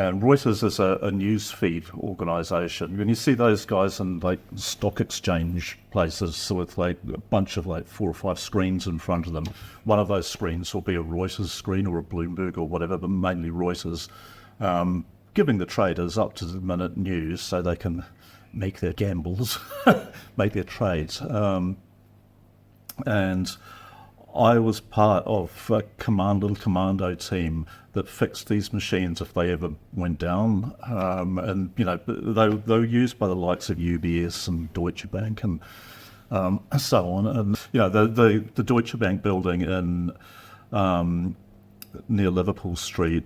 And Reuters is a news feed organisation. When you see those guys in like stock exchange places with like a bunch of like 4 or 5 screens in front of them, one of those screens will be a Reuters screen or a Bloomberg or whatever, but mainly Reuters, giving the traders up to the minute news so they can make their gambles, make their trades. And I was part of a little commando team that fixed these machines if they ever went down. And, you know, they were used by the likes of UBS and Deutsche Bank and so on. And, you know, the Deutsche Bank building in near Liverpool Street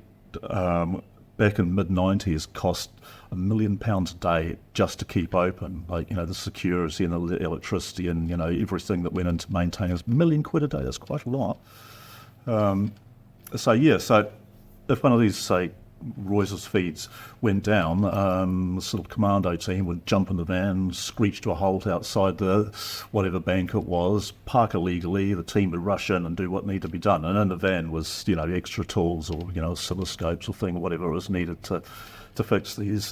back in mid-90s cost £1 million a day just to keep open. Like, you know, the security and the electricity and, you know, everything that went into maintaining £1 million a day. That's quite a lot. So if one of these, say, Reuters feeds went down, the sort of commando team would jump in the van, screech to a halt outside the whatever bank it was, park illegally, the team would rush in and do what needed to be done. And in the van was, you know, extra tools or, you know, oscilloscopes or thing, or whatever was needed to fix these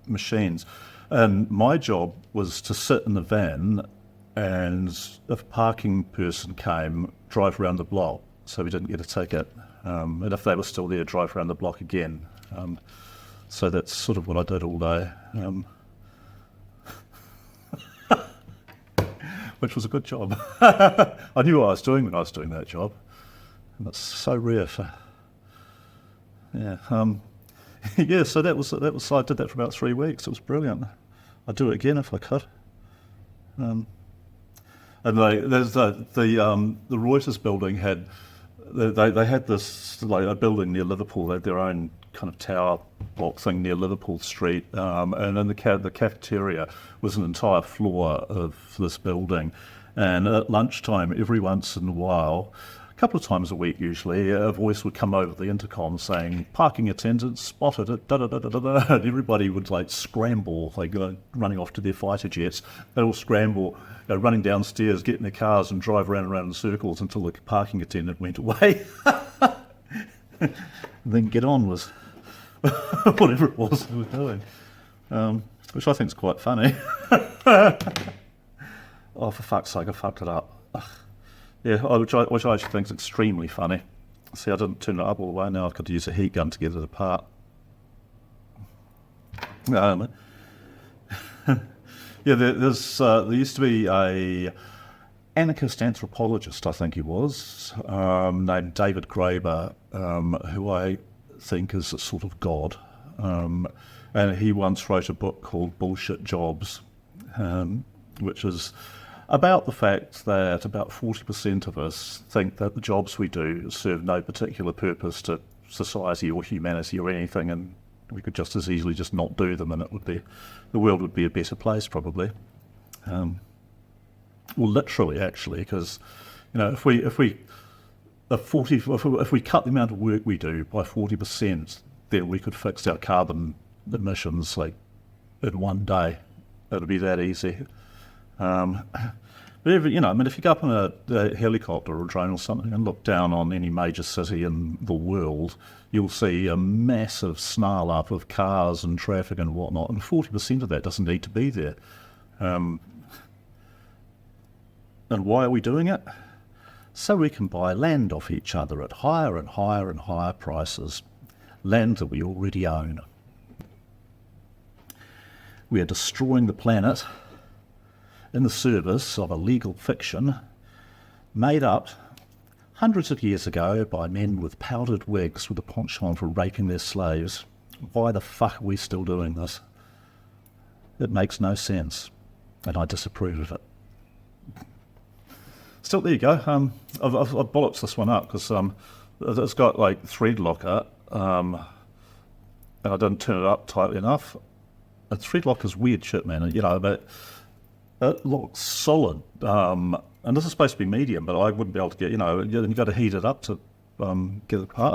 machines. And my job was to sit in the van and if a parking person came, drive around the block so we didn't get a ticket. And if they were still there, drive around the block again. So that's sort of what I did all day, which was a good job. I knew what I was doing when I was doing that job, and that's so rare. Yeah, so that was. I did that for about 3 weeks. It was brilliant. I'd do it again if I could. And there's the Reuters building had. They had this like a building near Liverpool. They had their own kind of tower block thing near Liverpool Street, and in the cafeteria was an entire floor of this building. And at lunchtime, every once in a while, a couple of times a week usually, a voice would come over the intercom saying, "Parking attendants spotted it." Da da da da da. And everybody would like scramble, like running off to their fighter jets. They'd all scramble. Running downstairs, get in their cars and drive around and around in circles until the parking attendant went away. And then get on with whatever it was they were doing, which I think is quite funny. Oh, for fuck's sake, I fucked it up. Ugh. Yeah, which I actually think is extremely funny. See, I didn't turn it up all the way. Now I've got to use a heat gun to get it apart. Yeah, there used to be a anarchist anthropologist, I think he was, named David Graeber, who I think is a sort of god. And he once wrote a book called Bullshit Jobs, which is about the fact that about 40% of us think that the jobs we do serve no particular purpose to society or humanity or anything, and we could just as easily just not do them, and the world would be a better place probably. Well, literally, actually, because you know, if we cut the amount of work we do by 40%, then we could fix our carbon emissions like in one day. It'd be that easy. But you know, I mean, if you go up in a helicopter or a drone or something and look down on any major city in the world, you'll see a massive snarl up of cars and traffic and whatnot, and 40% of that doesn't need to be there. And why are we doing it? So we can buy land off each other at higher and higher and higher prices, land that we already own. We are destroying the planet in the service of a legal fiction made up hundreds of years ago by men with powdered wigs with a penchant for raping their slaves. Why the fuck are we still doing this? It makes no sense, and I disapprove of it. Still, there you go. I've bollocked this one up because it's got like thread locker, and I didn't turn it up tightly enough. A thread locker's weird shit, man. You know, but it looks solid. And this is supposed to be medium, but I wouldn't be able to get. You know, you've got to heat it up to get it apart.